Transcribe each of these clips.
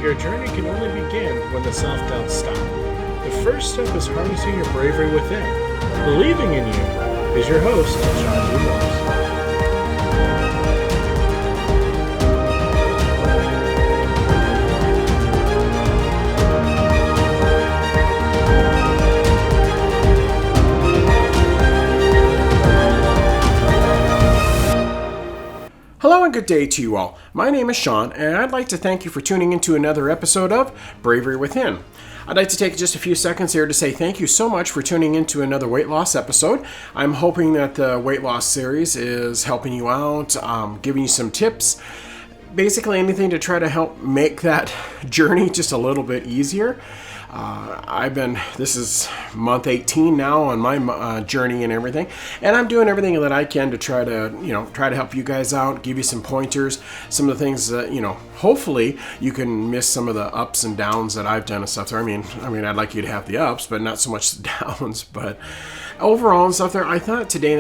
Your journey can only begin when the self-doubts stop. The first step is harnessing your bravery within. Believing in you is your host, Sean D. Morris. Hello and good day to you all. My name is Sean, and I'd like to thank you for tuning into another episode of Bravery Within. I'd like to take just a few seconds here to say thank you so much for tuning into another weight loss episode. I'm hoping that the weight loss series is helping you out, giving you some tips, basically anything to try to help make that journey just a little bit easier. This is month 18 now on my journey and everything, and I'm doing everything that I can to try to help you guys out, give you some pointers, some of the things that, hopefully you can miss some of the ups and downs that I've done and stuff there. I mean, I'd like you to have the ups, but not so much the downs, but overall and stuff there, I thought today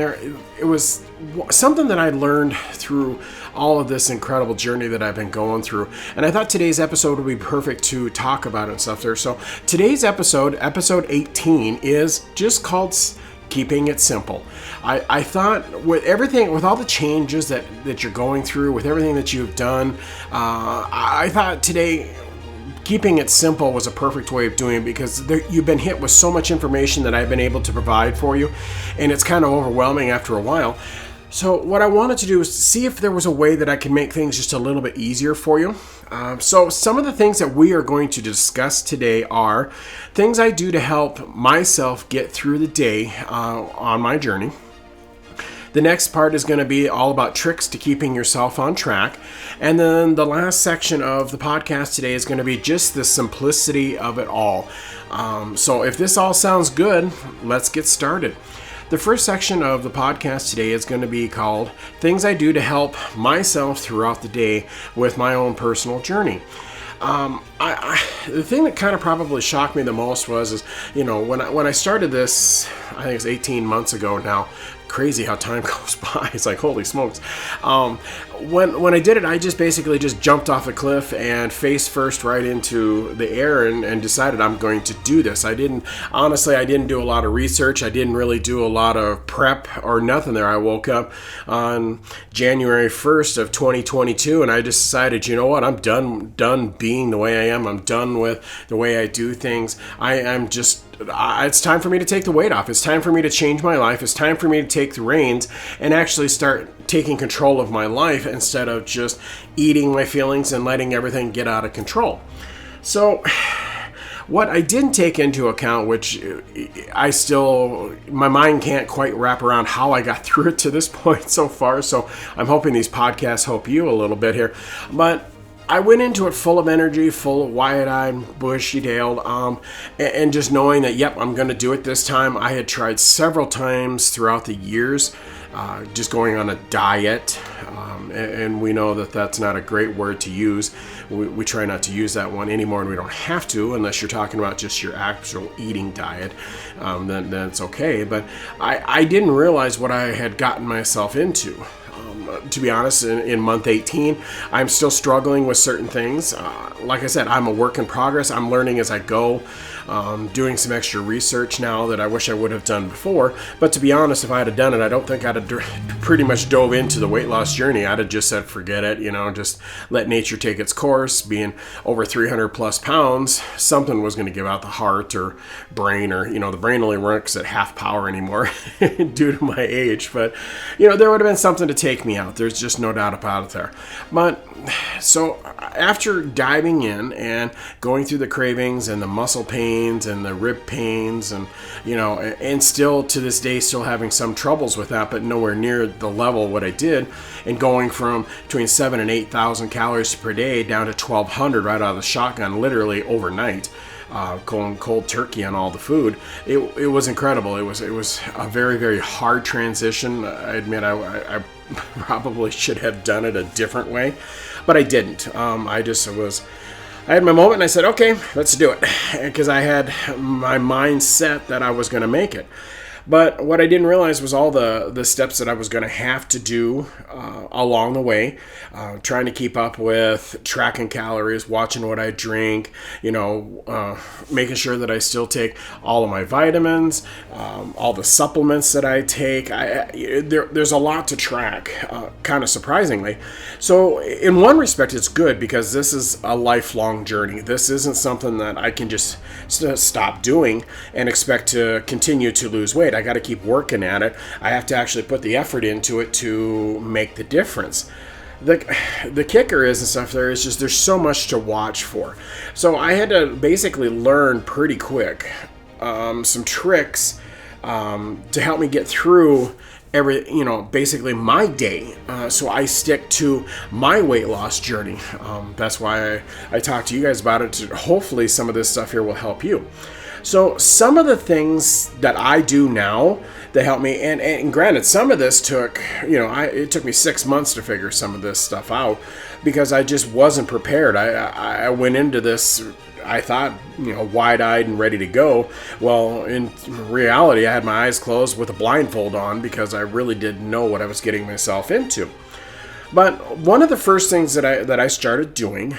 it was something that I learned through all of this incredible journey that I've been going through. And I thought today's episode would be perfect to talk about it and stuff there. So today's episode 18, is just called Keeping It Simple. I thought with all the changes that you're going through, with everything that you've done, I thought today keeping it simple was a perfect way of doing it, because you've been hit with so much information that I've been able to provide for you, and it's kind of overwhelming after a while. So what I wanted to do is see if there was a way that I could make things just a little bit easier for you. So some of the things that we are going to discuss today are things I do to help myself get through the day on my journey. The next part is going to be all about tricks to keeping yourself on track. And then the last section of the podcast today is going to be just the simplicity of it all. So if this all sounds good, let's get started. The first section of the podcast today is going to be called Things I Do to Help Myself Throughout the Day with My Own Personal Journey. The thing that kind of probably shocked me the most was when I started this, I think it's 18 months ago now. Crazy how time goes by. It's like, holy smokes. When I did it, I just basically jumped off a cliff and face first right into the air and decided I'm going to do this. I didn't do a lot of research. I didn't really do a lot of prep or nothing there. I woke up on January 1st of 2022 and I just decided, you know what, I'm done being the way I am. I'm done with the way I do things. It's time for me to take the weight off. It's time for me to change my life. It's time for me to take the reins and actually start taking control of my life instead of just eating my feelings and letting everything get out of control. So what I didn't take into account, which my mind can't quite wrap around how I got through it to this point so far. So I'm hoping these podcasts help you a little bit here. But I went into it full of energy, full of wide-eyed, bushy-tailed, and just knowing that, yep, I'm going to do it this time. I had tried several times throughout the years, just going on a diet, and we know that that's not a great word to use. We try not to use that one anymore, and we don't have to unless you're talking about just your actual eating diet. Then it's okay. But I didn't realize what I had gotten myself into. To be honest, in month 18, I'm still struggling with certain things. Like I said, I'm a work in progress. I'm learning as I go, doing some extra research now that I wish I would have done before. But to be honest, if I had done it, I don't think I'd have pretty much dove into the weight loss journey. I'd have just said, forget it, just let nature take its course. Being over 300 plus pounds, something was going to give out the heart or brain, or, the brain only works at half power anymore due to my age. But, there would have been something to take me out. There's just no doubt about it there. But so after diving in and going through the cravings and the muscle pains and the rib pains and, and still to this day, still having some troubles with that, but nowhere near the level what I did, and going from between 7,000 and 8,000 calories per day down to 1,200 right out of the shotgun, literally overnight. Going cold turkey on all the food. It was incredible. It was a very, very hard transition. I admit I probably should have done it a different way, but I didn't. I had my moment and I said, okay, let's do it, because I had my mind set that I was going to make it. But what I didn't realize was all the steps that I was going to have to do along the way, trying to keep up with tracking calories, watching what I drink, making sure that I still take all of my vitamins, all the supplements that I take. There's a lot to track, kind of surprisingly. So in one respect, it's good because this is a lifelong journey. This isn't something that I can just stop doing and expect to continue to lose weight. I got to keep working at it. I have to actually put the effort into it to make the difference. The kicker is and stuff there is just there's so much to watch for. So I had to basically learn pretty quick some tricks to help me get through basically my day. So I stick to my weight loss journey. That's why I talk to you guys about it. Hopefully some of this stuff here will help you. So some of the things that I do now that help me, and granted, some of this took, it took me 6 months to figure some of this stuff out because I just wasn't prepared. I went into this, I thought, wide-eyed and ready to go. Well, in reality, I had my eyes closed with a blindfold on because I really didn't know what I was getting myself into. But one of the first things that I started doing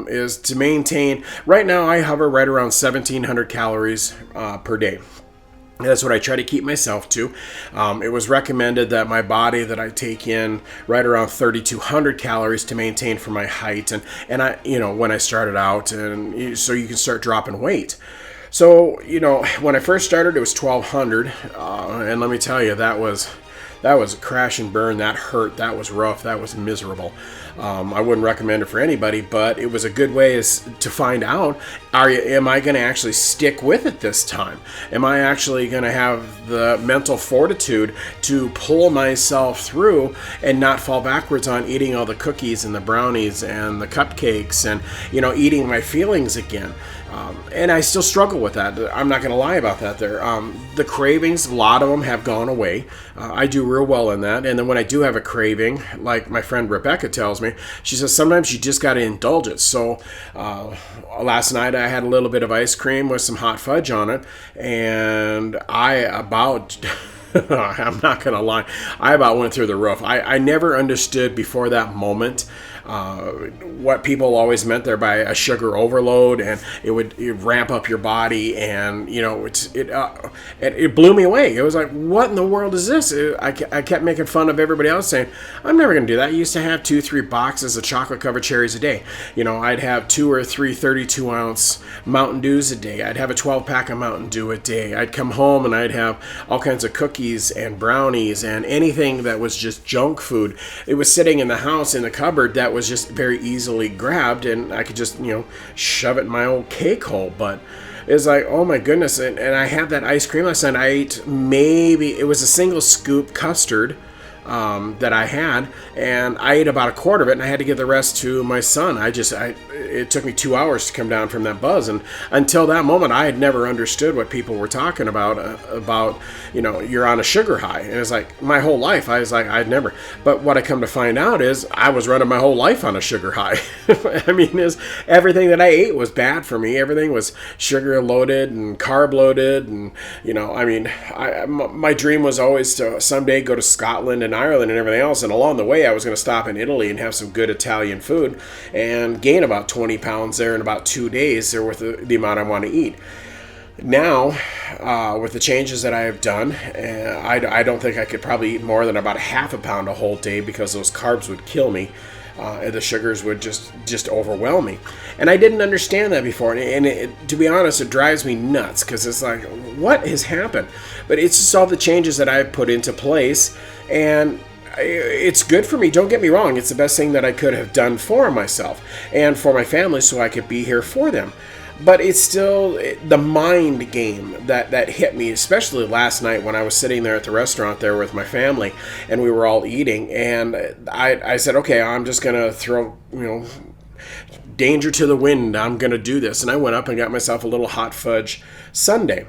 is to maintain. Right now, I hover right around 1,700 calories per day. That's what I try to keep myself to. It was recommended that my body that I take in right around 3,200 calories to maintain for my height, and I, when I started out, and so you can start dropping weight. So when I first started, it was 1,200, and let me tell you, that was a crash and burn. That hurt. That was rough. That was miserable. I wouldn't recommend it for anybody, but it was a good way to find out, am I going to actually stick with it this time? Am I actually going to have the mental fortitude to pull myself through and not fall backwards on eating all the cookies and the brownies and the cupcakes and, eating my feelings again? And I still struggle with that. I'm not going to lie about that there. The cravings, a lot of them have gone away. I do real well in that. And then when I do have a craving, like my friend Rebecca tells me, she says sometimes you just got to indulge it. So last night I had a little bit of ice cream with some hot fudge on it. And I'm not going to lie, I about went through the roof. I never understood before that moment what people always meant there by a sugar overload, and it would ramp up your body, and it blew me away. It was like, what in the world is this? I kept making fun of everybody else, saying, I'm never going to do that. I used to have 2-3 boxes of chocolate covered cherries a day. I'd have 2 or 3 32-ounce Mountain Dews a day. I'd have a 12-pack of Mountain Dew a day. I'd come home and I'd have all kinds of cookies and brownies and anything that was just junk food. It was sitting in the house in the cupboard that was just very easily grabbed, and I could just shove it in my old cake hole. But it's like, oh my goodness. And I had that ice cream last night. I ate it was a single scoop custard that I had, and I ate about a quarter of it, and I had to give the rest to my son. It took me 2 hours to come down from that buzz, and until that moment, I had never understood what people were talking about you're on a sugar high, and it's like my whole life, I was like, I'd never. But what I come to find out is I was running my whole life on a sugar high. I mean, everything that I ate was bad for me. Everything was sugar loaded and carb loaded, and my dream was always to someday go to Scotland and Ireland and everything else, and along the way I was going to stop in Italy and have some good Italian food and gain about 20 pounds there in about 2 days there with the amount I want to eat. Now, with the changes that I have done, I don't think I could probably eat more than about half a pound a whole day because those carbs would kill me. And the sugars would just overwhelm me. And I didn't understand that before. And to be honest, it drives me nuts because it's like, what has happened? But it's just all the changes that I've put into place. And it's good for me. Don't get me wrong. It's the best thing that I could have done for myself and for my family so I could be here for them. But it's still the mind game that hit me, especially last night when I was sitting there at the restaurant there with my family and we were all eating. And I said, okay, I'm just going to throw, danger to the wind. I'm going to do this. And I went up and got myself a little hot fudge sundae.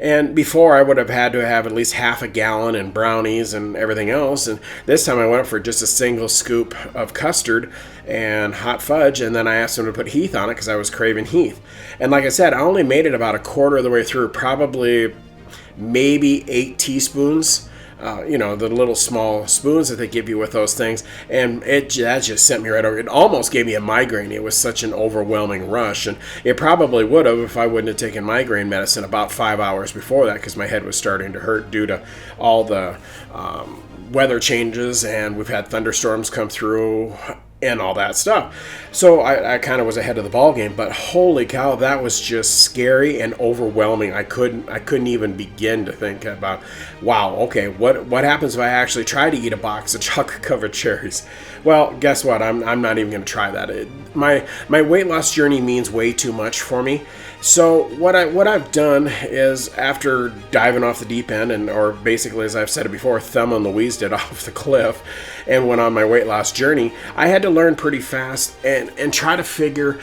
And before, I would have had to have at least half a gallon and brownies and everything else. And this time I went for just a single scoop of custard and hot fudge. And then I asked them to put Heath on it because I was craving Heath. And like I said, I only made it about a quarter of the way through, probably maybe 8 teaspoons. The little small spoons that they give you with those things, and that just sent me right over. It almost gave me a migraine. It was such an overwhelming rush, and it probably would have if I wouldn't have taken migraine medicine about 5 hours before that, because my head was starting to hurt due to all the weather changes, and we've had thunderstorms come through and all that stuff. So I kind of was ahead of the ball game, but holy cow, that was just scary and overwhelming. I couldn't even begin to think about, wow, okay, what happens if I actually try to eat a box of chocolate covered cherries? Well, guess what? I'm not even going to try that. My weight loss journey means way too much for me. So what I've done is, after diving off the deep end, or basically, as I've said it before, Thelma and Louise did off the cliff, and went on my weight loss journey, I had to learn pretty fast and try to figure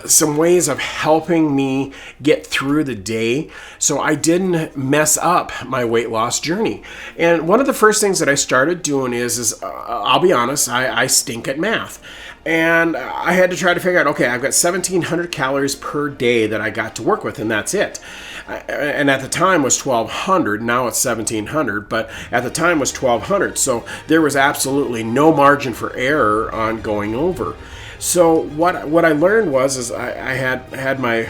some ways of helping me get through the day so I didn't mess up my weight loss journey. And one of the first things that I started doing is I'll be honest, I stink at math. And I had to try to figure out, okay, I've got 1,700 calories per day that I got to work with, and that's it. And at the time was 1,200. Now it's 1,700, but at the time was 1,200. So there was absolutely no margin for error on going over. So what I learned was I had my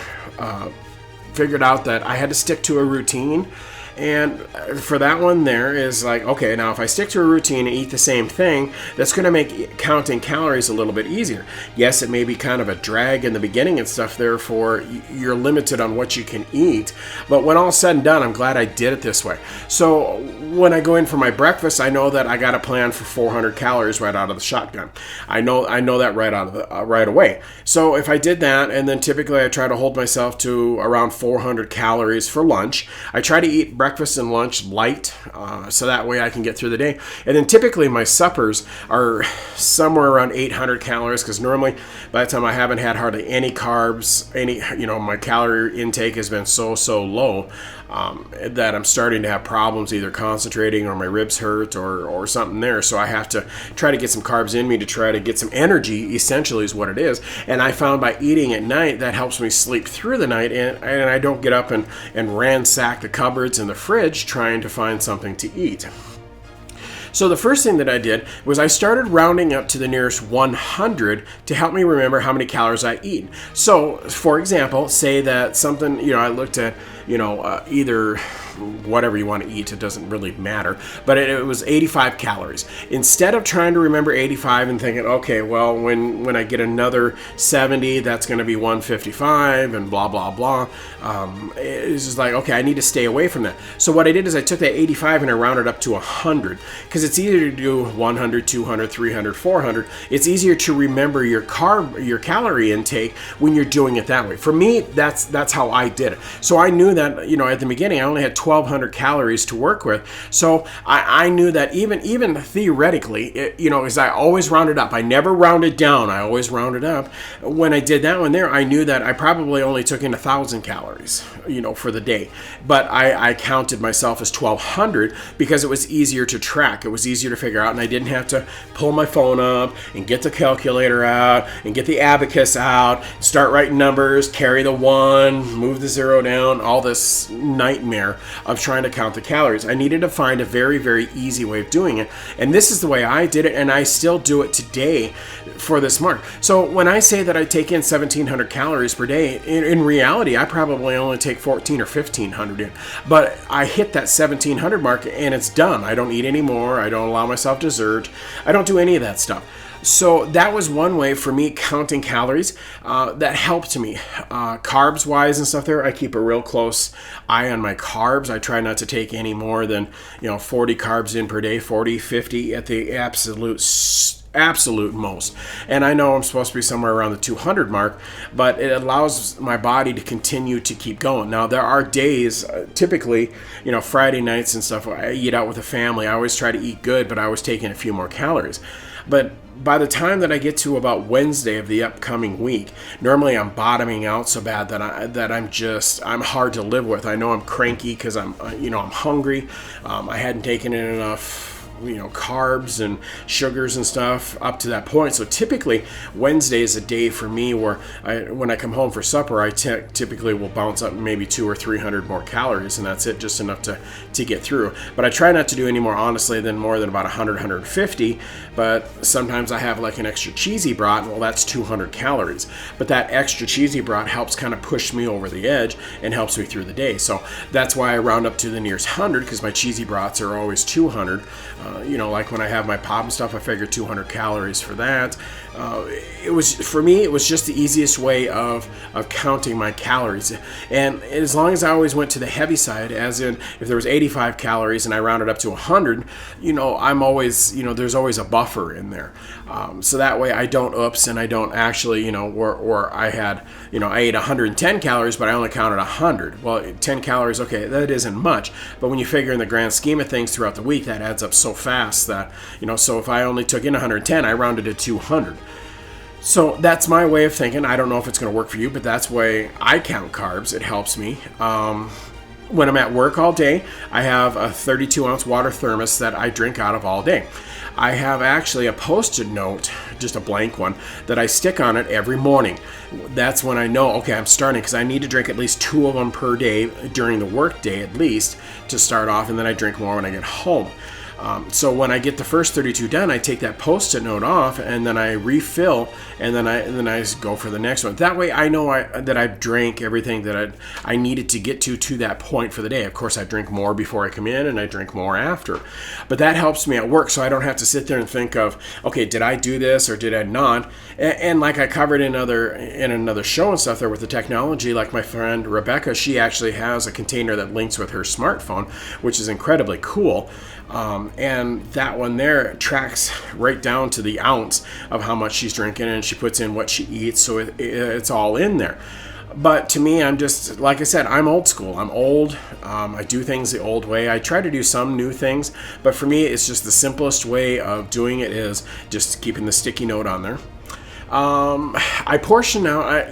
figured out that I had to stick to a routine. And for that one there is like, okay, now if I stick to a routine and eat the same thing, that's going to make counting calories a little bit easier. Yes, it may be kind of a drag in the beginning and stuff, therefore you're limited on what you can eat. But when all's said and done, I'm glad I did it this way. So when I go in for my breakfast, I know that I got a plan for 400 calories right out of the shotgun. I know that right away. So if I did that, and then typically I try to hold myself to around 400 calories for lunch. I try to eat breakfast and lunch light, so that way I can get through the day. And then typically my suppers are somewhere around 800 calories, because normally by the time I haven't had hardly any carbs, my calorie intake has been so low that I'm starting to have problems either concentrating, or my ribs hurt, or something there. So I have to try to get some carbs in me to try to get some energy, essentially is what it is. And I found by eating at night, that helps me sleep through the night, and I don't get up and ransack the cupboards and the fridge trying to find something to eat. So the first thing that I did was I started rounding up to the nearest 100 to help me remember how many calories I eat. So, for example, say that something, I looked at, either whatever you want to eat, it doesn't really matter, but it was 85 calories. Instead of trying to remember 85 and thinking, okay, well, when I get another 70, that's going to be 155 and blah, blah, blah. It's just like, okay, I need to stay away from that. So what I did is I took that 85 and I rounded up to 100, because it's easier to do 100, 200, 300, 400. It's easier to remember your calorie intake when you're doing it that way. For me, that's how I did it. So I knew that, at the beginning, I only had 1,200 calories to work with. So I knew that even theoretically, because I always rounded up. I never rounded down. I always rounded up. When I did that one there, I knew that I probably only took in 1,000 calories, for the day. But I counted myself as 1,200 because it was easier to track. It was easier to figure out, and I didn't have to pull my phone up and get the calculator out and get the abacus out, start writing numbers, carry the 1, move the 0 down, all this nightmare of trying to count the calories. I needed to find a very, very easy way of doing it. And this is the way I did it, and I still do it today for this mark. So when I say that I take in 1,700 calories per day, in reality, I probably only take 1,400 or 1,500 in. But I hit that 1,700 mark, and it's done. I don't eat anymore. I don't allow myself dessert. I don't do any of that stuff. So that was one way for me counting calories that helped me. Carbs wise and stuff there, I keep a real close eye on my carbs. I try not to take any more than 40 carbs in per day, 40, 50 at the absolute most. And I know I'm supposed to be somewhere around the 200 mark, but it allows my body to continue to keep going. Now there are days, typically, Friday nights and stuff, I eat out with the family. I always try to eat good, but I was taking a few more calories. But by the time that I get to about Wednesday of the upcoming week, normally I'm bottoming out so bad that I'm hard to live with. I know I'm cranky because I'm hungry. I hadn't taken in enough carbs and sugars and stuff up to that point. So typically Wednesday is a day for me where when I come home for supper, I typically will bounce up maybe 200 or 300 more calories, and that's it, just enough to get through. But I try not to do any more, honestly, than more than about 100, 150. But sometimes I have like an extra cheesy brat, well, that's 200 calories. But that extra cheesy brat helps kind of push me over the edge and helps me through the day. So that's why I round up to the nearest 100, because my cheesy brats are always 200. Like when I have my pop and stuff, I figure 200 calories for that. For me, it was just the easiest way of counting my calories. And as long as I always went to the heavy side, as in if there was 85 calories and I rounded up to 100, I'm always, there's always a buffer in there. So that way I don't oops, and I don't actually, where I had, I ate 110 calories, but I only counted 100. Well, 10 calories, okay, that isn't much. But when you figure in the grand scheme of things throughout the week, that adds up so fast that, so if I only took in 110, I rounded to 200. So that's my way of thinking. I don't know if it's going to work for you, but that's the way I count carbs. It helps me. When I'm at work all day, I have a 32-ounce water thermos that I drink out of all day. I have actually a Post-it note, just a blank one, that I stick on it every morning. That's when I know, okay, I'm starting, because I need to drink at least 2 of them per day during the work day at least to start off, and then I drink more when I get home. So when I get the first 32 done, I take that Post-it note off, and then I refill, and then I go for the next one. That way I know that I've drank everything that I needed to get to that point for the day. Of course, I drink more before I come in, and I drink more after. But that helps me at work, so I don't have to sit there and think of, okay, did I do this or did I not? And like I covered in another show and stuff there with the technology, like my friend Rebecca, she actually has a container that links with her smartphone, which is incredibly cool. And that one there tracks right down to the ounce of how much she's drinking, and she puts in what she eats, so it's all in there. But to me, I'm just, like I said, I'm old school. I'm old. I do things the old way. I try to do some new things, but for me, it's just the simplest way of doing it is just keeping the sticky note on there. I portion now. I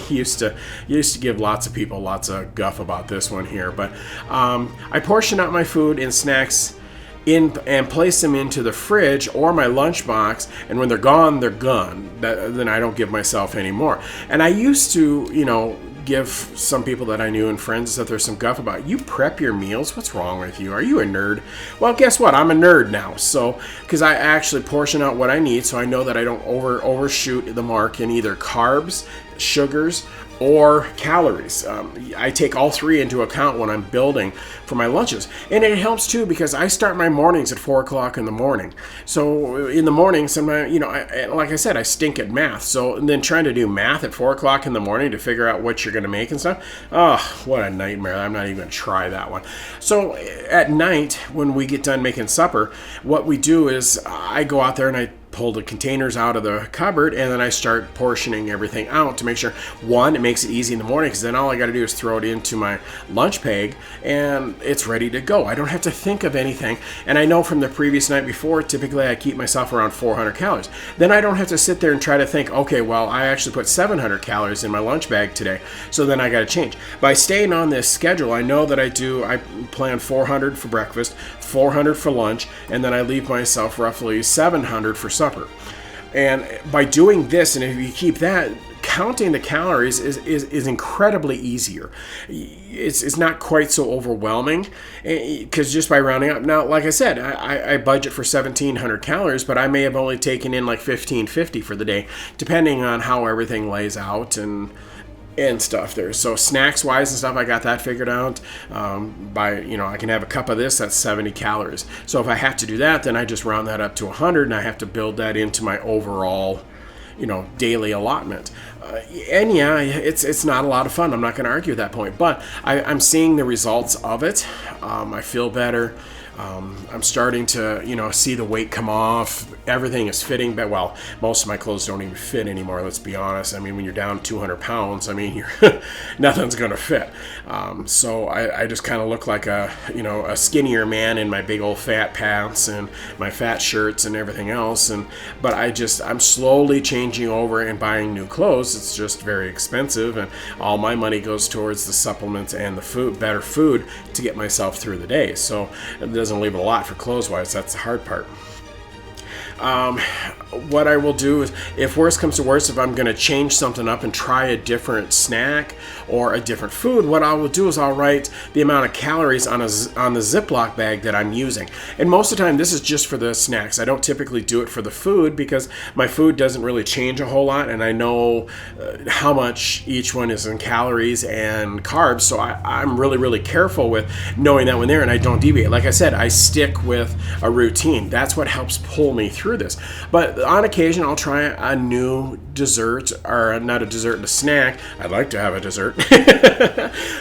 used to give lots of people lots of guff about this one here, but I portion out my food and snacks and place them into the fridge or my lunchbox, and when they're gone, they're gone. Then I don't give myself any more. And I used to, give some people that I knew and friends that there's some guff about, you prep your meals? What's wrong with you? Are you a nerd? Well, guess what? I'm a nerd now. So, because I actually portion out what I need, so I know that I don't overshoot the mark in either carbs, sugars, or calories. I take all three into account when I'm building for my lunches. And it helps too, because I start my mornings at 4 o'clock in the morning. So in the morning, sometimes, like I said, I stink at math. So then trying to do math at 4 o'clock in the morning to figure out what you're going to make and stuff, oh, what a nightmare. I'm not even going to try that one. So at night, when we get done making supper, what we do is I go out there and I pull the containers out of the cupboard, and then I start portioning everything out to make sure, one, it makes it easy in the morning, because then all I got to do is throw it into my lunch bag and it's ready to go. I don't have to think of anything. And I know from the previous night before, typically I keep myself around 400 calories. Then I don't have to sit there and try to think, okay, well, I actually put 700 calories in my lunch bag today, so then I got to change. By staying on this schedule, I know that I plan 400 for breakfast, 400 for lunch, and then I leave myself roughly 700 for supper. And by doing this, and if you keep that, counting the calories is incredibly easier. It's not quite so overwhelming, because just by rounding up. Now, like I said, I budget for 1,700 calories, but I may have only taken in like 1,550 for the day, depending on how everything lays out and stuff there. So snacks wise and stuff, I got that figured out. I can have a cup of this, that's 70 calories. So if I have to do that, then I just round that up to 100, and I have to build that into my overall daily allotment. And yeah, it's not a lot of fun. I'm not going to argue at that point, but I'm seeing the results of it. I feel better. I'm starting to, see the weight come off. Everything is fitting, but well, most of my clothes don't even fit anymore. Let's be honest. I mean, when you're down 200 pounds, I mean, nothing's going to fit. So I just kind of look like a skinnier man in my big old fat pants and my fat shirts and everything else. But I'm slowly changing over and buying new clothes those, it's just very expensive, and all my money goes towards the supplements and the food, better food, to get myself through the day. So it doesn't leave a lot for clothes-wise. That's the hard part. What I will do is, if worse comes to worse, if I'm going to change something up and try a different snack or a different food, what I will do is I'll write the amount of calories on the Ziploc bag that I'm using. And most of the time, this is just for the snacks. I don't typically do it for the food because my food doesn't really change a whole lot, and I know how much each one is in calories and carbs. So I'm really, really careful with knowing that when there, and I don't deviate. Like I said, I stick with a routine. That's what helps pull me through this. But on occasion, I'll try a new dessert, or not a dessert, a snack. I'd like to have a dessert.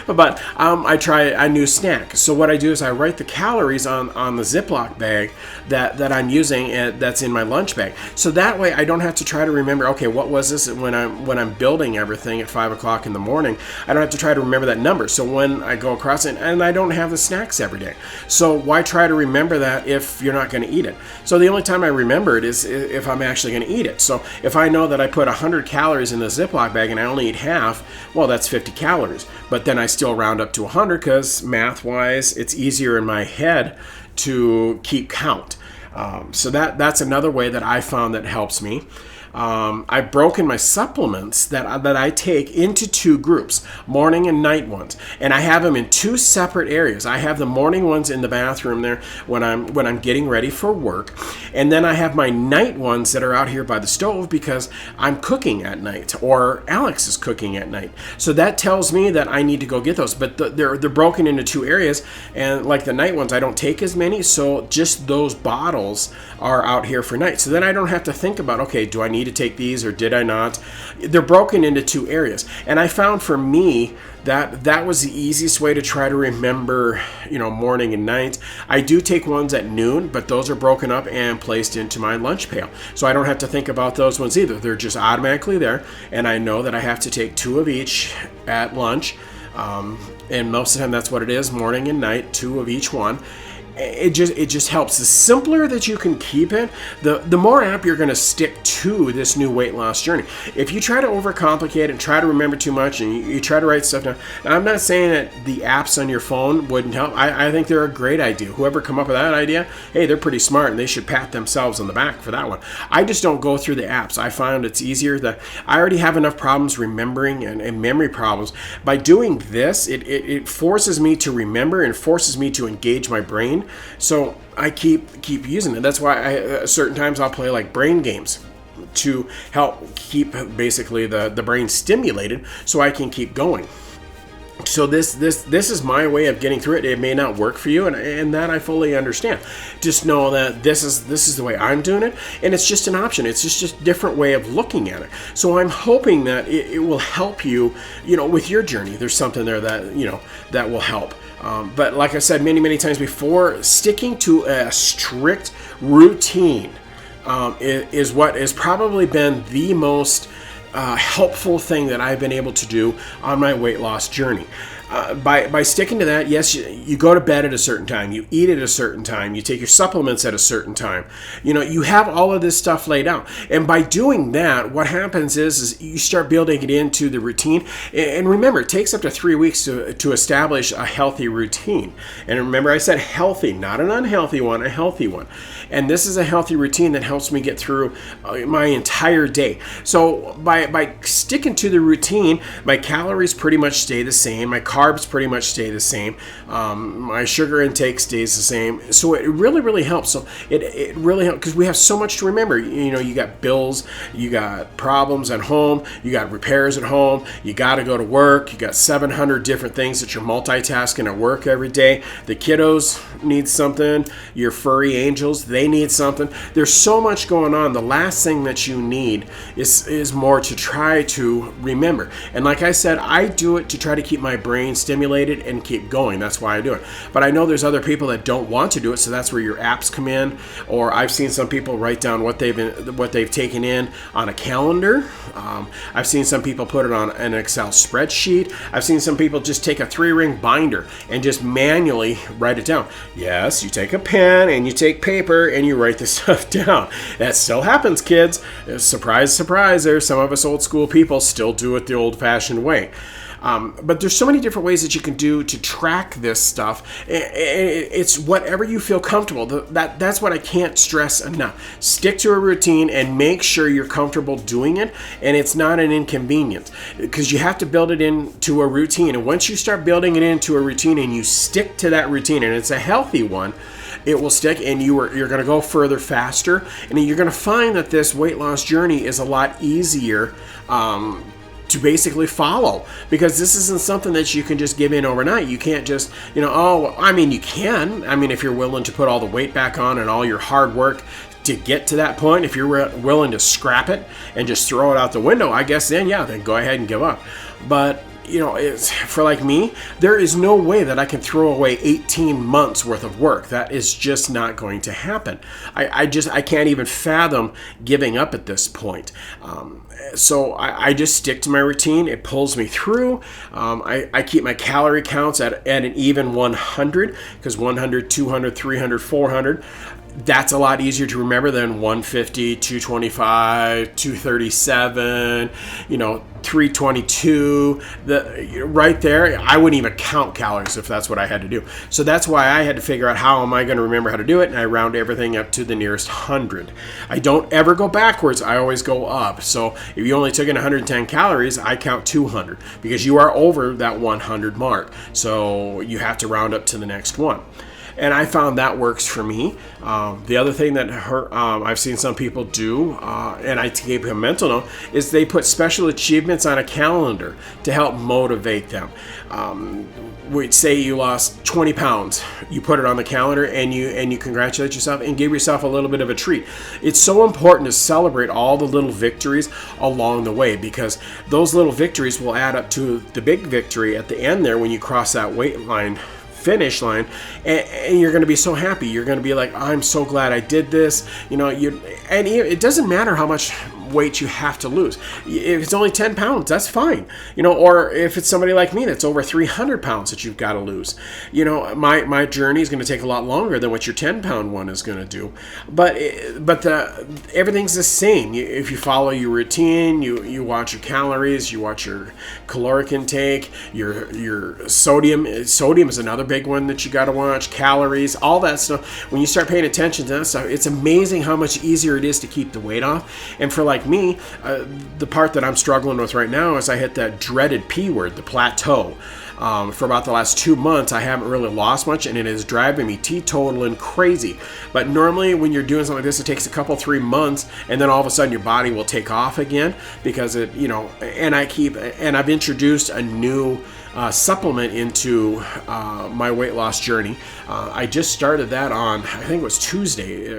But I try a new snack. So what I do is I write the calories on the Ziploc bag that I'm using, that's in my lunch bag. So that way I don't have to try to remember, okay, what was this when I'm building everything at 5 o'clock in the morning. I don't have to try to remember that number. So when I go across it, and I don't have the snacks every day. So why try to remember that if you're not going to eat it? So the only time I remember it is if I'm actually going to eat it. So if I know that I put 100 calories in the Ziploc bag and I only eat half, well, that's 50 calories. But then I still round up to 100 because math-wise, it's easier in my head to keep count. So that's another way that I found that helps me. I've broken my supplements that I take into two groups, morning and night ones, and I have them in two separate areas. I have the morning ones in the bathroom there when I'm getting ready for work, and then I have my night ones that are out here by the stove because I'm cooking at night, or Alex is cooking at night. So that tells me that I need to go get those. But they're broken into two areas, and like the night ones, I don't take as many, so just those bottles are out here for night. So then I don't have to think about, okay, do I need to take these or did I not? They're broken into two areas. And I found for me that was the easiest way to try to remember, morning and night. I do take ones at noon, but those are broken up and placed into my lunch pail. So I don't have to think about those ones either. They're just automatically there. And I know that I have to take 2 of each at lunch. And most of the time that's what it is, morning and night, 2 of each one. It just helps. The simpler that you can keep it, the more apt you're going to stick to this new weight loss journey. If you try to overcomplicate it and try to remember too much and you try to write stuff down, I'm not saying that the apps on your phone wouldn't help. I think they're a great idea. Whoever come up with that idea, hey, they're pretty smart and they should pat themselves on the back for that one. I just don't go through the apps. I find it's easier that I already have enough problems remembering and memory problems. By doing this, it forces me to remember and forces me to engage my brain. So I keep using it. That's why at certain times I'll play like brain games to help keep basically the brain stimulated so I can keep going. So this is my way of getting through it. It may not work for you, and that I fully understand. Just know that this is the way I'm doing it, and it's just an option. It's just a different way of looking at it. So I'm hoping that it will help you, with your journey. There's something there that that will help. But like I said many times before, sticking to a strict routine is what has probably been the most helpful thing that I've been able to do on my weight loss journey. By sticking to that, yes, you go to bed at a certain time, you eat at a certain time, you take your supplements at a certain time. You have all of this stuff laid out. And by doing that, what happens is you start building it into the routine. And remember, it takes up to 3 weeks to establish a healthy routine. And remember, I said healthy, not an unhealthy one, a healthy one. And this is a healthy routine that helps me get through my entire day. So by sticking to the routine, my calories pretty much stay the same, my carbs pretty much stay the same, my sugar intake stays the same. So it really helps. So it really helps because we have so much to remember. You got bills, you got problems at home, you got repairs at home, you got to go to work, you got 700 different things that you're multitasking at work every day. The kiddos need something, your furry angels, they need something. There's so much going on. The last thing that you need is more to try to remember. And like I said, I do it to try to keep my brain being stimulated and keep going. That's why I do it. But I know there's other people that don't want to do it, so that's where your apps come in. Or I've seen some people write down what they've taken in on a calendar. I've seen some people put it on an Excel spreadsheet. I've seen some people just take a 3-ring binder and just manually write it down. Yes, you take a pen and you take paper and you write this stuff down. That still happens, kids. Surprise, surprise, there's some of us old school people still do it the old-fashioned way. But there's so many different ways that you can do to track this stuff. It's whatever you feel comfortable. That's what I can't stress enough. Stick to a routine and make sure you're comfortable doing it, and it's not an inconvenience, because you have to build it into a routine. And once you start building it into a routine and you stick to that routine, and it's a healthy one, it will stick, and you're going to go further faster, and you're going to find that this weight loss journey is a lot easier to basically follow, because this isn't something that you can just give in overnight. You can't just, you can. If you're willing to put all the weight back on and all your hard work to get to that point, if you're willing to scrap it and just throw it out the window, I guess then go ahead and give up. But it's for like me, there is no way that I can throw away 18 months worth of work. That is just not going to happen. I can't even fathom giving up at this point. So I just stick to my routine. It pulls me through. I keep my calorie counts at an even 100, because 100, 200, 300, 400, that's a lot easier to remember than 150, 225, 237, 322. Right there, I wouldn't even count calories if that's what I had to do. So that's why I had to figure out how am I going to remember how to do it, and I round everything up to the nearest 100. I don't ever go backwards. I always go up. So if you only took in 110 calories, I count 200, because you are over that 100 mark. So you have to round up to the next one. And I found that works for me. The other thing that I've seen some people do, and I keep a mental note, is they put special achievements on a calendar to help motivate them. We'd say you lost 20 pounds. You put it on the calendar and you congratulate yourself and give yourself a little bit of a treat. It's so important to celebrate all the little victories along the way, because those little victories will add up to the big victory at the end there when you cross that finish line, and you're going to be so happy. You're going to be like, I'm so glad I did this. And it doesn't matter how much weight you have to lose. If it's only 10 pounds, that's fine. Or if it's somebody like me that's over 300 pounds that you've got to lose. My journey is going to take a lot longer than what your 10-pound one is going to do. But everything's the same. If you follow your routine, you watch your calories, you watch your caloric intake, your sodium. Sodium is another big one that you got to watch. Calories, all that stuff. When you start paying attention to that stuff, it's amazing how much easier it is to keep the weight off. And for like me, the part that I'm struggling with right now is I hit that dreaded P word, the plateau. For about the last 2 months, I haven't really lost much, and it is driving me teetotal and crazy. But normally when you're doing something like this, it takes a couple, 3 months, and then all of a sudden your body will take off again, because and I've introduced a new supplement into my weight loss journey. I just started that on, I think it was Tuesday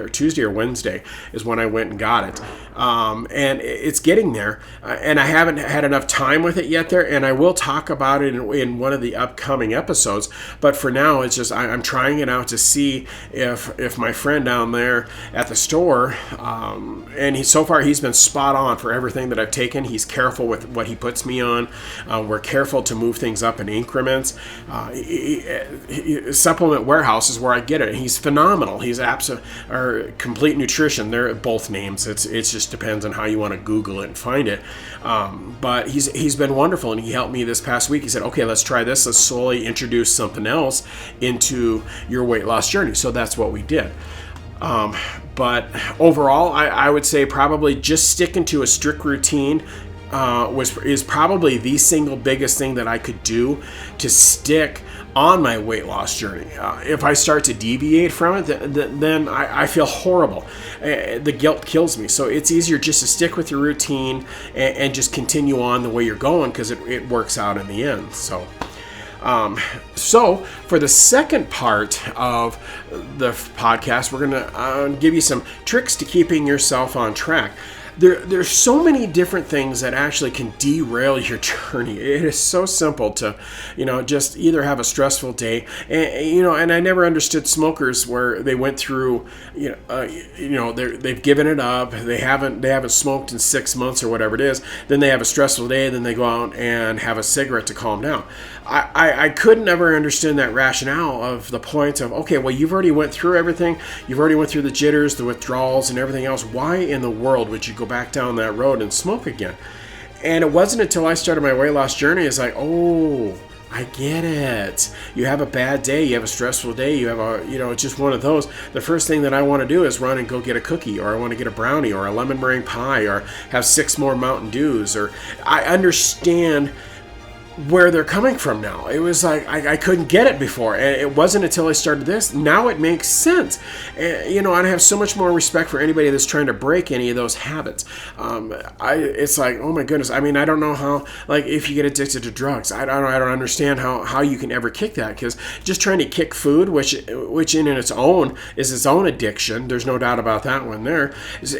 or Wednesday is when I went and got it. And it's getting there, and I haven't had enough time with it yet there, and I will talk about it in one of the upcoming episodes. But for now, it's just I'm trying it out to see if my friend down there at the store, and so far he's been spot on for everything that I've taken. He's careful with what he puts me on. We're careful to move things up in increments. Supplement Warehouse is where I get it. He's phenomenal. He's or Complete Nutrition. They're both names. It just depends on how you want to Google it and find it. But he's been wonderful, and he helped me this past week. He said, okay, let's try this. Let's slowly introduce something else into your weight loss journey. So that's what we did. But overall, I would say probably just sticking to a strict routine is probably the single biggest thing that I could do to stick on my weight loss journey. If I start to deviate from it, then I feel horrible. The guilt kills me. So it's easier just to stick with your routine and just continue on the way you're going, because it works out in the end. So for the second part of the podcast, we're going to give you some tricks to keeping yourself on track. there's so many different things that actually can derail your journey. It is so simple to, just either have a stressful day, and I never understood smokers where they went through, they've given it up, they haven't smoked in 6 months or whatever it is, then they have a stressful day, then they go out and have a cigarette to calm down. I could never understand that rationale of the point of, okay, well, you've already went through everything. You've already went through the jitters, the withdrawals, and everything else. Why in the world would you go back down that road and smoke again? And it wasn't until I started my weight loss journey, it's like, oh, I get it. You have a bad day. You have a stressful day. You have it's just one of those. The first thing that I want to do is run and go get a cookie, or I want to get a brownie, or a lemon meringue pie, or have 6 more Mountain Dews, or I understand where they're coming from now. It was like I couldn't get it before, and it wasn't until I started this. Now it makes sense. And I have so much more respect for anybody that's trying to break any of those habits. It's like, oh my goodness. I mean, I don't know how, like, if you get addicted to drugs, I don't understand how you can ever kick that, because just trying to kick food, which in its own is its own addiction. There's no doubt about that one there.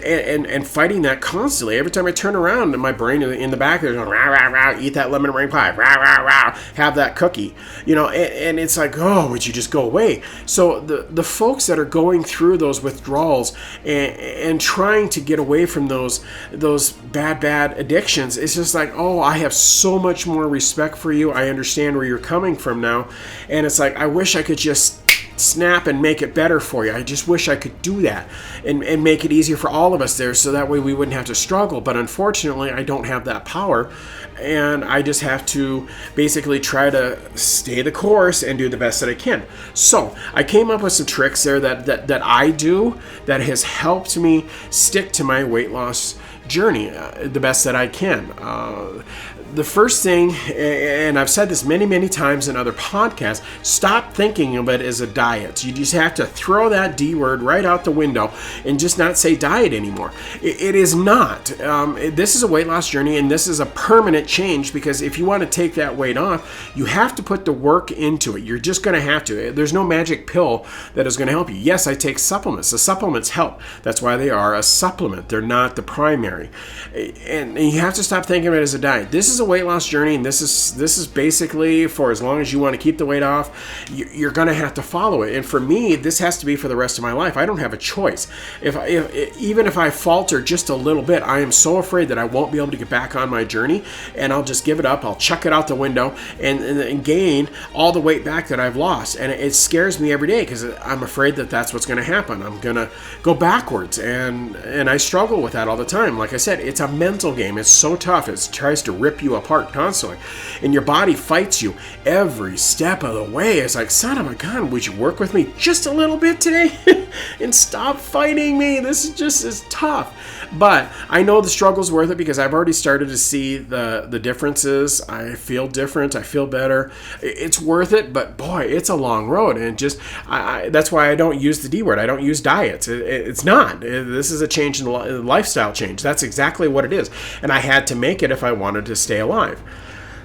And fighting that constantly. Every time I turn around, my brain in the back, there's going, rah, rah, rah, eat that lemon meringue pie, rah, rah, rah, have that cookie, and it's like, oh, would you just go away? So the folks that are going through those withdrawals and trying to get away from those bad addictions, it's just like, oh, I have so much more respect for you. I understand where you're coming from now. And it's like, I wish I could just snap and make it better for you. I just wish I could do that and make it easier for all of us there, so that way we wouldn't have to struggle. But unfortunately, I don't have that power, and I just have to basically try to stay the course and do the best that I can. So I came up with some tricks there that I do that has helped me stick to my weight loss journey the best that I can. The first thing, and I've said this many times in other podcasts, stop thinking of it as a diet. You just have to throw that D word right out the window and just not say diet anymore. It is not. This is a weight loss journey, and this is a permanent change, because if you want to take that weight off, you have to put the work into it. You're just going to have to. There's no magic pill that is going to help you. Yes, I take supplements. The supplements help. That's why they are a supplement. They're not the primary. And you have to stop thinking of it as a diet. This is a weight loss journey, and this is basically for as long as you want to keep the weight off. You're going to have to follow it. And for me, this has to be for the rest of my life. I don't have a choice. Even if I falter just a little bit, I am so afraid that I won't be able to get back on my journey, and I'll just give it up. I'll chuck it out the window and gain all the weight back that I've lost. And it scares me every day, because I'm afraid that that's what's going to happen. I'm going to go backwards, and I struggle with that all the time. Like I said, it's a mental game. It's so tough. It tries to rip you apart constantly, and your body fights you every step of the way. It's like, son of a gun, would you work with me just a little bit today and stop fighting me? This is tough. But I know the struggle's worth it, because I've already started to see the differences. I feel different. I feel better. It's worth it, but boy, it's a long road. And that's why I don't use the D word. I don't use diets. It's not. This is a change in lifestyle change. That's exactly what it is. And I had to make it if I wanted to stay alive.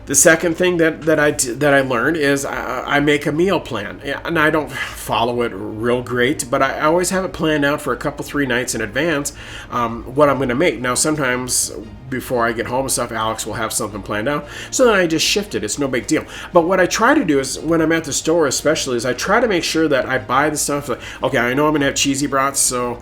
The second thing that I learned is I make a meal plan, and I don't follow it real great, but I always have it planned out for a couple 3 nights in advance, what I'm going to make. Now, sometimes before I get home and stuff, Alex will have something planned out, so then I just shift it. It's no big deal. But what I try to do is, when I'm at the store especially, is I try to make sure that I buy the stuff like, okay, I know I'm going to have cheesy brats, so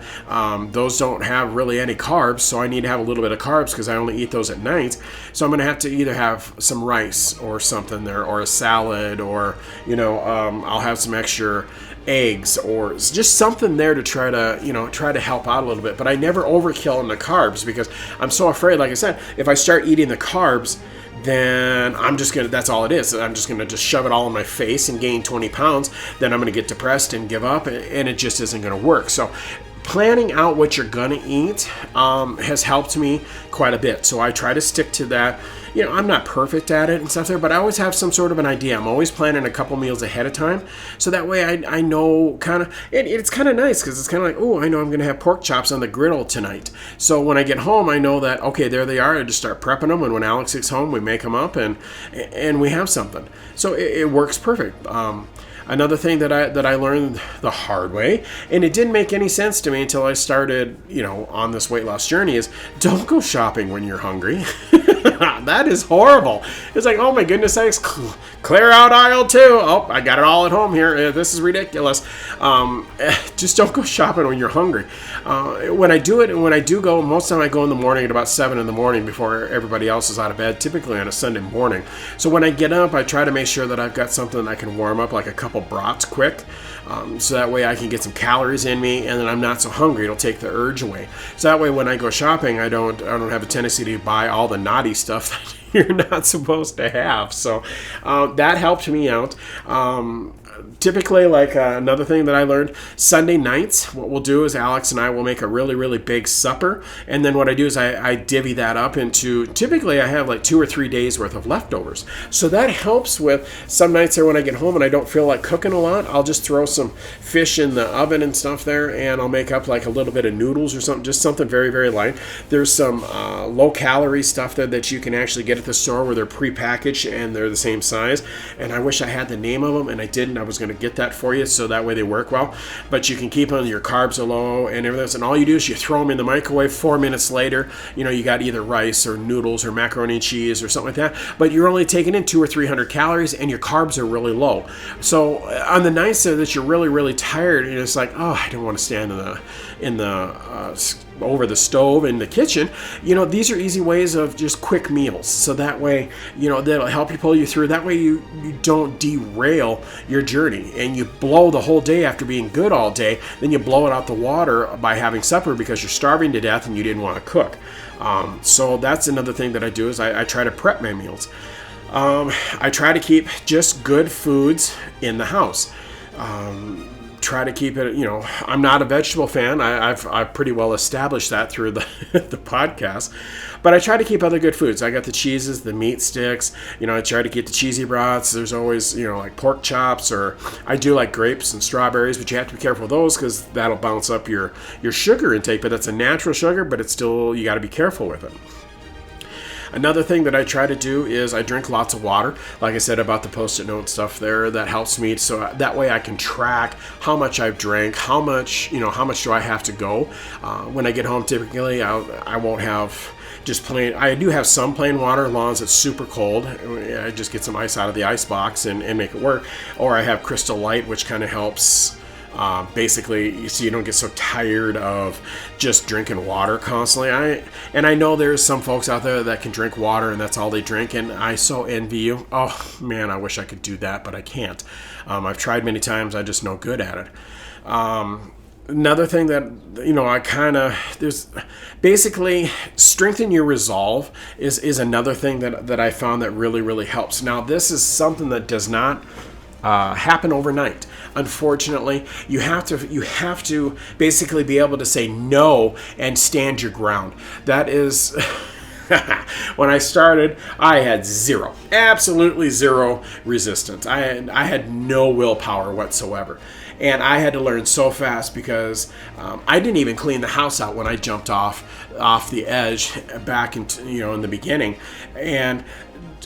those don't have really any carbs, so I need to have a little bit of carbs, because I only eat those at night. So I'm going to have to either have some rice or something there, or a salad, or I'll have some extra eggs, or just something there to try to help out a little bit. But I never overkill on the carbs, because I'm so afraid, like I said, if I start eating the carbs, then that's all it is. I'm just gonna shove it all in my face and gain 20 pounds. Then I'm gonna get depressed and give up, and it just isn't gonna work. So planning out what you're gonna eat has helped me quite a bit. So I try to stick to that. I'm not perfect at it and stuff there, but I always have some sort of an idea. I'm always planning a couple meals ahead of time, so that way I know kind of. It's kind of nice, because it's kind of like, oh, I know I'm going to have pork chops on the griddle tonight. So when I get home, I know that, okay, there they are. I just start prepping them, and when Alex gets home, we make them up, and we have something. So it works perfect. Another thing that I learned the hard way, and it didn't make any sense to me until I started, on this weight loss journey, is don't go shopping when you're hungry. That is horrible. It's like, oh my goodness sakes, clear out aisle 2. Oh, I got it all at home here. This is ridiculous. Just don't go shopping when you're hungry. When I do it, and when I do go, most of the time I go in the morning at about 7 in the morning before everybody else is out of bed, typically on a Sunday morning. So when I get up, I try to make sure that I've got something I can warm up, like a couple brats quick. So that way I can get some calories in me, and then I'm not so hungry. It'll take the urge away. So that way when I go shopping, I don't have a tendency to buy all the naughty stuff that you're not supposed to have. So that helped me out. Typically, like another thing that I learned, Sunday nights, what we'll do is Alex and I will make a really, really big supper. And then what I do is I divvy that up into, typically I have like 2 or 3 days worth of leftovers. So that helps with some nights there when I get home and I don't feel like cooking a lot. I'll just throw some fish in the oven and stuff there, and I'll make up like a little bit of noodles or something, just something very, very light. There's some low calorie stuff there that you can actually get at the store where they're prepackaged and they're the same size. And I wish I had the name of them, and I didn't. I was going to get that for you so that way they work well. But you can keep them, your carbs are low and everything. And all you do is you throw them in the microwave. 4 minutes later, you got either rice or noodles or macaroni and cheese or something like that. But you're only taking in 200 or 300 calories, and your carbs are really low. So on the nights that you're really, really tired, and it's like, oh, I don't want to stand in the over the stove in the kitchen, these are easy ways of just quick meals. So that way, that'll help you pull you through. That way you don't derail your journey and you blow the whole day after being good all day. Then you blow it out the water by having supper because you're starving to death and you didn't want to cook. So that's another thing that I do is I try to prep my meals. I try to keep just good foods in the house. Try to keep it, I'm not a vegetable fan. I've pretty well established that through the podcast. But I try to keep other good foods. I got the cheeses, the meat sticks. I try to get the cheesy brats. There's always, like pork chops, or I do like grapes and strawberries, but you have to be careful with those because that'll bounce up your sugar intake. But that's a natural sugar, but it's still, you got to be careful with it. Another thing that I try to do is I drink lots of water. Like I said about the Post-it note stuff there, that helps me. So that way I can track how much I've drank, how much do I have to go. When I get home, typically I won't have just plain, I do have some plain water as long as it's super cold. I just get some ice out of the ice box and make it work. Or I have Crystal Light, which kind of helps. Basically, so you don't get so tired of just drinking water constantly. I know there's some folks out there that can drink water and that's all they drink, and I so envy you. Oh man, I wish I could do that, but I can't. I've tried many times. I'm just no good at it. Another thing that there's basically strengthen your resolve is another thing that I found that really, really helps. Now this is something that does not happen overnight. Unfortunately, you have to basically be able to say no and stand your ground. That is when I started, I had absolutely zero resistance. I had no willpower whatsoever. And I had to learn so fast because I didn't even clean the house out when I jumped off the edge back in the beginning. And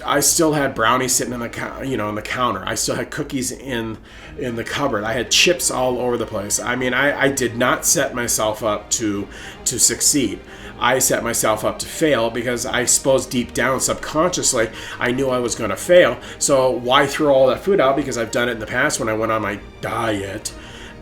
I still had brownies sitting on the counter. I still had cookies in the cupboard. I had chips all over the place. I mean, I did not set myself up to succeed. I set myself up to fail because I suppose deep down subconsciously I knew I was going to fail. So why throw all that food out? Because I've done it in the past when I went on my diet.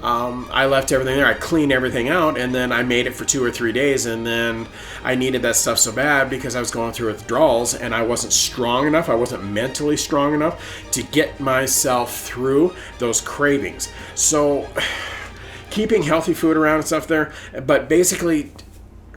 I left everything there. I cleaned everything out, and then I made it for 2 or 3 days, and then I needed that stuff so bad because I was going through withdrawals, and I wasn't strong enough. I wasn't mentally strong enough to get myself through those cravings. So keeping healthy food around and stuff there, but basically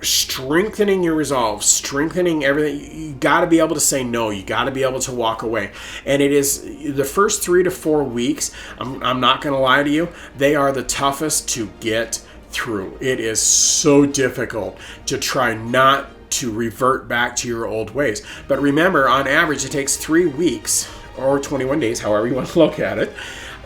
strengthening your resolve, strengthening everything. You got to be able to say no. You got to be able to walk away. And it is the first 3 to 4 weeks, I'm not going to lie to you, they are the toughest to get through. It is so difficult to try not to revert back to your old ways. But remember, on average, it takes 3 weeks or 21 days, however you want to look at it,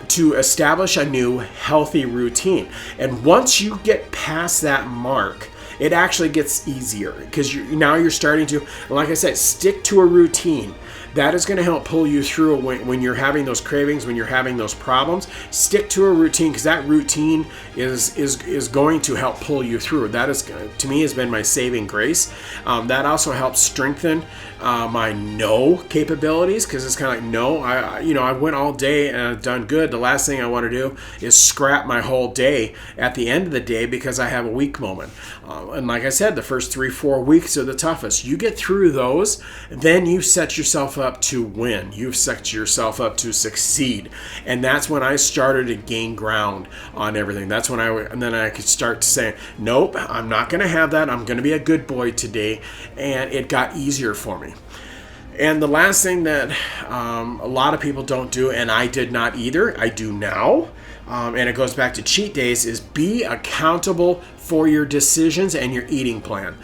to establish a new healthy routine. And once you get past that mark, it actually gets easier because now you're starting to, like I said, stick to a routine. That is going to help pull you through when you're having those cravings, when you're having those problems. Stick to a routine, because that routine is going to help pull you through. That is, to me, has been my saving grace. That also helps strengthen my no capabilities, because it's kind of like, no, I went all day and I've done good. The last thing I want to do is scrap my whole day at the end of the day because I have a weak moment. And like I said, the first 3-4 weeks are the toughest. You get through those, then you set yourself up to win. You've set yourself up to succeed. And that's when I started to gain ground on everything. That's when I could start to say, nope, I'm not going to have that. I'm going to be a good boy today. And it got easier for me. And the last thing that a lot of people don't do, and I did not either, I do now, and it goes back to cheat days, is be accountable for your decisions and your eating plan.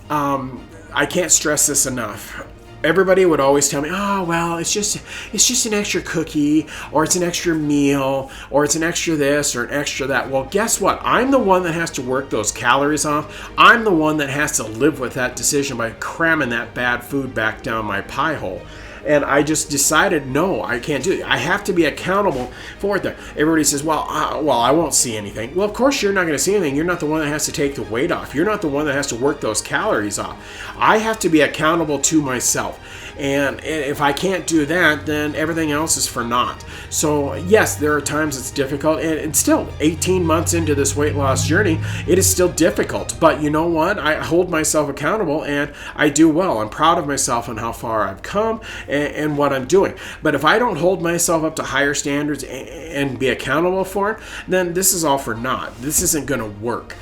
I can't stress this enough. Everybody would always tell me, oh, well, it's just an extra cookie, or it's an extra meal, or it's an extra this or an extra that. Well, guess what? I'm the one that has to work those calories off. I'm the one that has to live with that decision by cramming that bad food back down my pie hole. And I just decided, no, I can't do it. I have to be accountable for it. Everybody says, well, I won't see anything. Well, of course you're not going to see anything. You're not the one that has to take the weight off. You're not the one that has to work those calories off. I have to be accountable to myself. And if I can't do that, then everything else is for naught. So yes, there are times it's difficult, and still 18 months into this weight loss journey, it is still difficult. But you know what? I hold myself accountable, and I do well. I'm proud of myself and how far I've come and what I'm doing. But if I don't hold myself up to higher standards and be accountable for it, then this is all for naught. This isn't going to work.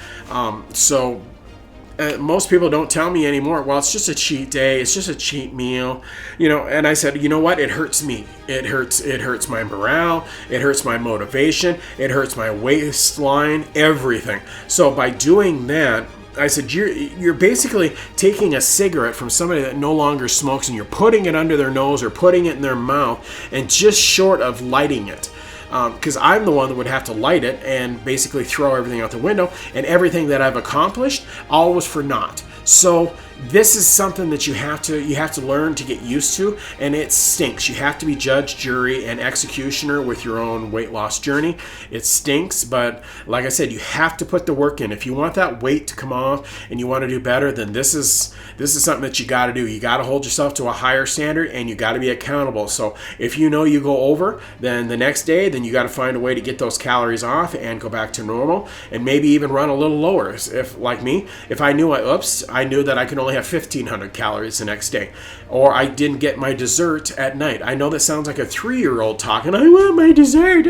Most people don't tell me anymore, well, it's just a cheat day, it's just a cheat meal, and I said, you know what, it hurts me. It hurts my morale, it hurts my motivation, it hurts my waistline, everything. So by doing that, I said, you're basically taking a cigarette from somebody that no longer smokes, and you're putting it under their nose or putting it in their mouth, and just short of lighting it. Because I'm the one that would have to light it and basically throw everything out the window, and everything that I've accomplished, all was for naught. So this is something that you have to learn to get used to, and it stinks. You have to be judge, jury, and executioner with your own weight loss journey. It stinks, but like I said, you have to put the work in. If you want that weight to come off and you want to do better, then this is something that you got to do. You got to hold yourself to a higher standard, and you got to be accountable. So if you know you go over, then the next day, then you got to find a way to get those calories off and go back to normal, and maybe even run a little lower. If, like me, if I knew I knew that I could only have 1,500 calories the next day, or I didn't get my dessert at night. I know that sounds like a 3-year-old talking, I want my dessert.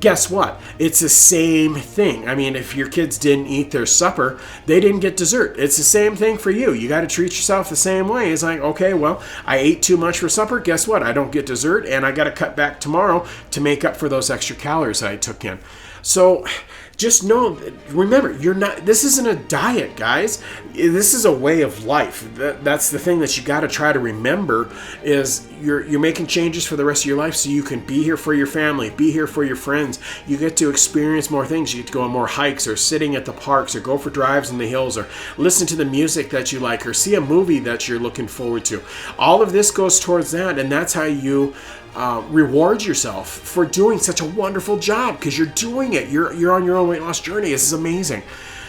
Guess what? It's the same thing. I mean, if your kids didn't eat their supper, they didn't get dessert. It's the same thing for you. You got to treat yourself the same way. It's like, okay, well, I ate too much for supper. Guess what? I don't get dessert, and I got to cut back tomorrow to make up for those extra calories that I took in. So just remember, this isn't a diet, guys. This is a way of life. That's the thing that you got to try to remember, is you're making changes for the rest of your life so you can be here for your family, be here for your friends. You get to experience more things. You get to go on more hikes, or sitting at the parks, or go for drives in the hills, or listen to the music that you like, or see a movie that you're looking forward to. All of this goes towards that, and that's how you reward yourself for doing such a wonderful job, because you're doing it. You're on your own weight loss journey. This is amazing.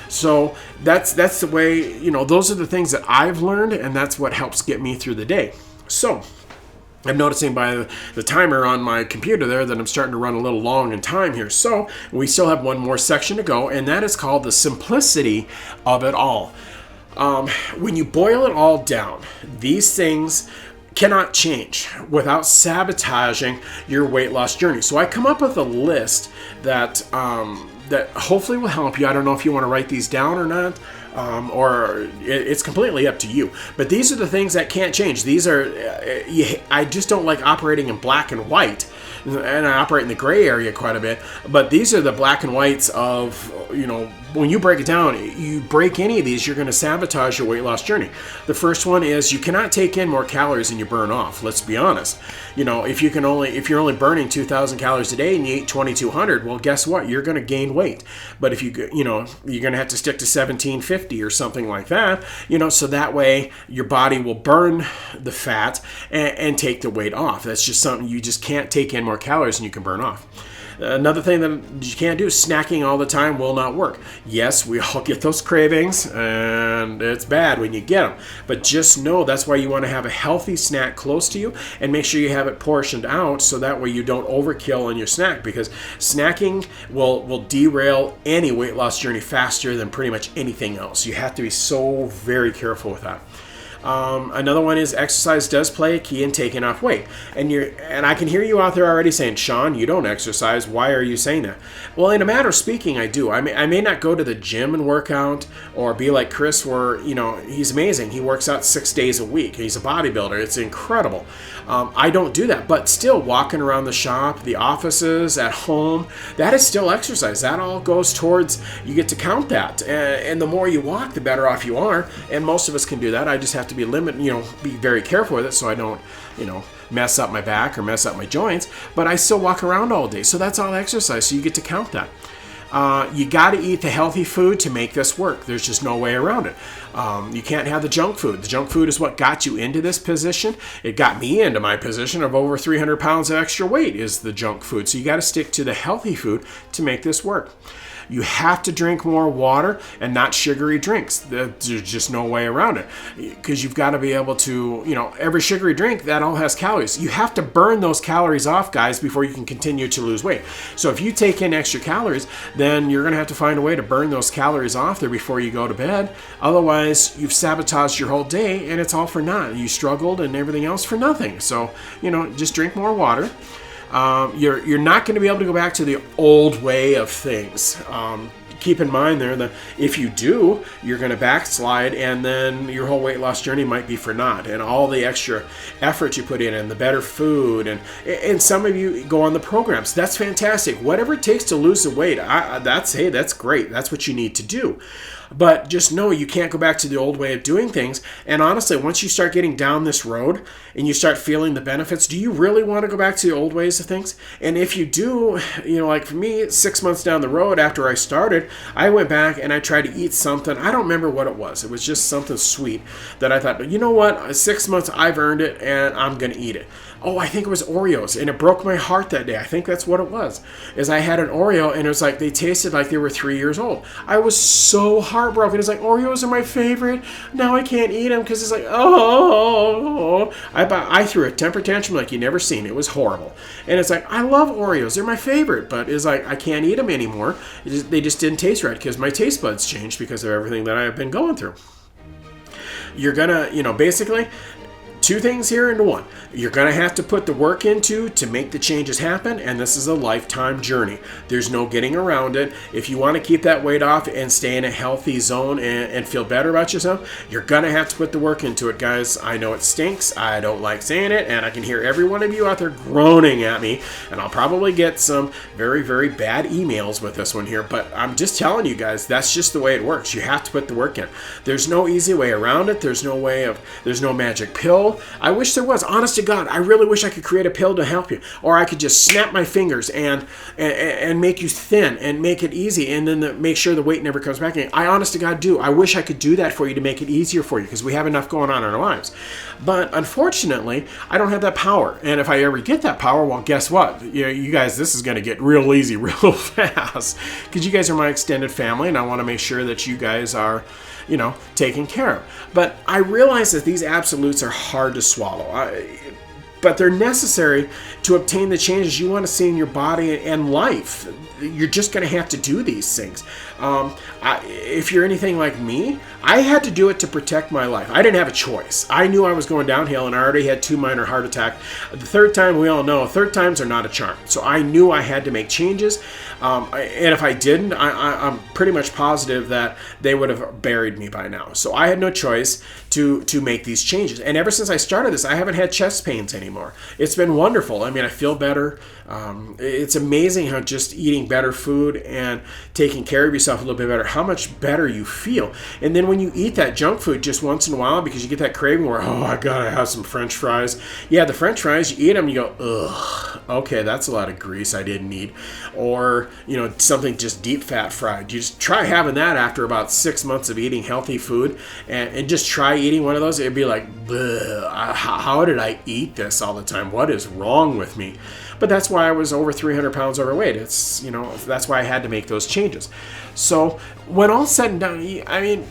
So that's the way, those are the things that I've learned, and that's what helps get me through the day. So I'm noticing by the timer on my computer there that I'm starting to run a little long in time here. So we still have one more section to go, and that is called the simplicity of it all. When you boil it all down, these things cannot change without sabotaging your weight loss journey. So I come up with a list that hopefully will help you. I don't know if you want to write these down or not, or it's completely up to you. But these are the things that can't change. These are, I just don't like operating in black and white, and I operate in the gray area quite a bit. But these are the black and whites of when you break it down, you break any of these, you're going to sabotage your weight loss journey. The first one is you cannot take in more calories than you burn off. Let's be honest. If you're only burning 2,000 calories a day and you eat 2,200, well, guess what? You're going to gain weight. But if you're going to have to stick to 1,750 or something like that, so that way your body will burn the fat and take the weight off. That's just something you just can't take in more calories than you can burn off. Another thing that you can't do, snacking all the time will not work. Yes, we all get those cravings, and it's bad when you get them. But just know that's why you want to have a healthy snack close to you, and make sure you have it portioned out so that way you don't overkill on your snack, because snacking will derail any weight loss journey faster than pretty much anything else. You have to be so very careful with that. Another one is exercise does play a key in taking off weight. And I can hear you out there already saying, Sean, you don't exercise. Why are you saying that? Well, in a matter of speaking, I do. I may not go to the gym and work out or be like Chris where, he's amazing. He works out 6 days a week. He's a bodybuilder. It's incredible. I don't do that, but still walking around the shop, the offices, at home, that is still exercise. That all goes towards, you get to count that. And the more you walk, the better off you are. And most of us can do that. I just have to be be very careful with it so I don't, mess up my back or mess up my joints, but I still walk around all day. So that's all exercise. So you get to count that. You got to eat the healthy food to make this work. There's just no way around it. You can't have the junk food. The junk food is what got you into this position. It got me into my position of over 300 pounds of extra weight is the junk food. So you got to stick to the healthy food to make this work. You have to drink more water and not sugary drinks. There's just no way around it, because you've got to be able to, every sugary drink, that all has calories. You have to burn those calories off, guys, before you can continue to lose weight. So if you take in extra calories, then you're going to have to find a way to burn those calories off there before you go to bed. Otherwise, you've sabotaged your whole day and it's all for naught. You struggled and everything else for nothing. So, just drink more water. You're not going to be able to go back to the old way of things. Keep in mind there that if you do, you're going to backslide, and then your whole weight loss journey might be for naught. And all the extra effort you put in and the better food, and some of you go on the programs. That's fantastic. Whatever it takes to lose the weight, that's great. That's what you need to do. But just know you can't go back to the old way of doing things. And honestly, once you start getting down this road and you start feeling the benefits, do you really want to go back to the old ways of things? And if you do, like for me, 6 months down the road after I started, I went back and I tried to eat something. I don't remember what it was. It was just something sweet that I thought, you know what? 6 months, I've earned it and I'm going to eat it. Oh, I think it was Oreos, and it broke my heart that day. I think that's what it was. Is I had an Oreo, and it was like they tasted like they were 3 years old. I was so heartbroken. It's like, Oreos are my favorite. Now I can't eat them because it's like, I threw a temper tantrum like you never seen. It was horrible. And it's like, I love Oreos. They're my favorite, but it's like I can't eat them anymore. They just didn't taste right because my taste buds changed because of everything that I've been going through. You're gonna, basically, two things here into one. You're going to have to put the work into to make the changes happen, and this is a lifetime journey. There's no getting around it. If you want to keep that weight off and stay in a healthy zone and feel better about yourself, you're going to have to put the work into it, guys. I know it stinks. I don't like saying it, and I can hear every one of you out there groaning at me, and I'll probably get some very, very bad emails with this one here, but I'm just telling you guys, that's just the way it works. You have to put the work in. There's no easy way around it. There's no magic pill. I wish there was. Honest to God, I really wish I could create a pill to help you, or I could just snap my fingers and make you thin and make it easy, and then make sure the weight never comes back again. I honest to God do. I wish I could do that for you to make it easier for you, because we have enough going on in our lives. But unfortunately, I don't have that power. And if I ever get that power, well, guess what? You guys, this is going to get real easy real fast, because you guys are my extended family, and I want to make sure that you guys are taken care of. But I realize that these absolutes are hard to swallow. But they're necessary to obtain the changes you want to see in your body and life. You're just going to have to do these things. If you're anything like me, I had to do it to protect my life. I didn't have a choice. I knew I was going downhill, and I already had 2 minor heart attacks. The third time, we all know, third times are not a charm. So I knew I had to make changes. And if I didn't, I'm pretty much positive that they would have buried me by now. So I had no choice to make these changes. And ever since I started this, I haven't had chest pains anymore. anymore. It's been wonderful. I mean, I feel better. It's amazing how just eating better food and taking care of yourself a little bit better, how much better you feel. And then when you eat that junk food just once in a while, because you get that craving where, oh, I gotta have some French fries. Yeah, the French fries, you eat them, you go, ugh, okay, that's a lot of grease I didn't need. Or, something just deep fat fried. You just try having that after about 6 months of eating healthy food, and just try eating one of those. It'd be like, how did I eat this all the time? What is wrong with me? But that's why I was over 300 pounds overweight. That's why I had to make those changes. So when all's said and done, I mean,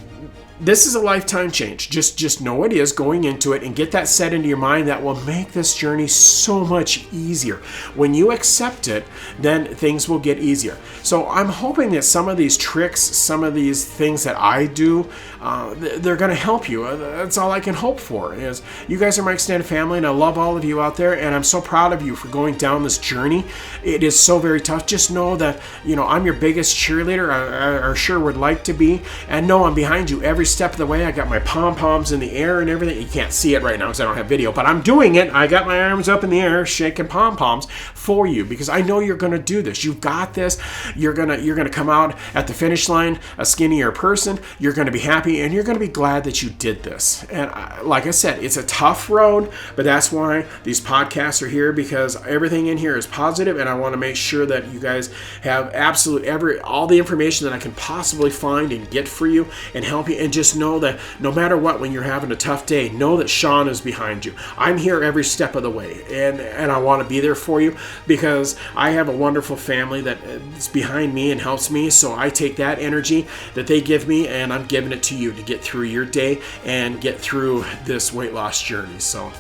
this is a lifetime change. Just know it is going into it, and get that set into your mind. That will make this journey so much easier. When you accept it, then things will get easier. So I'm hoping that some of these tricks, some of these things that I do, they're going to help you. That's all I can hope for. Is you guys are my extended family, and I love all of you out there, and I'm so proud of you for going down this journey. It is so very tough. Just know that I'm your biggest cheerleader. I sure would like to be, and know I'm behind you every step of the way. I got my pom-poms in the air and everything. You can't see it right now because I don't have video, but I'm doing it. I got my arms up in the air shaking pom-poms for you, because I know you're going to do this. You've got this. You're gonna come out at the finish line a skinnier person. You're going to be happy, and you're going to be glad that you did this. And like I said, it's a tough road, but that's why these podcasts are here, because everything in here is positive, and I want to make sure that you guys have all the information that I can possibly find and get for you and help you. And just know that no matter what, when you're having a tough day, know that Sean is behind you. I'm here every step of the way, and I want to be there for you, because I have a wonderful family that is behind me and helps me. So I take that energy that they give me, and I'm giving it to you to get through your day and get through this weight loss journey. So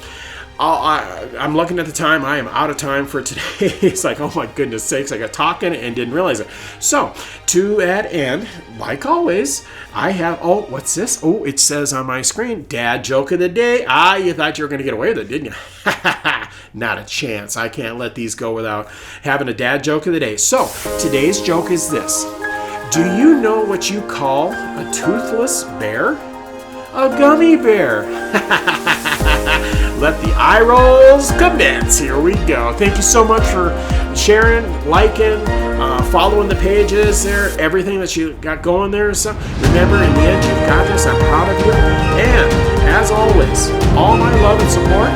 I'm looking at the time. I am out of time for today. It's like, oh my goodness sakes, I got talking and didn't realize it. So to that end, like always, I have, what's this? Oh, it says on my screen, Dad Joke of the Day. You thought you were going to get away with it, didn't you? Not a chance. I can't let these go without having a Dad Joke of the Day. So today's joke is this. Do you know what you call a toothless bear? A gummy bear. Let the eye rolls commence. Here we go. Thank you so much for sharing, liking, following the pages there, everything that you got going there. So remember, in the end, you've got this. I'm proud of you. And as always, all my love and support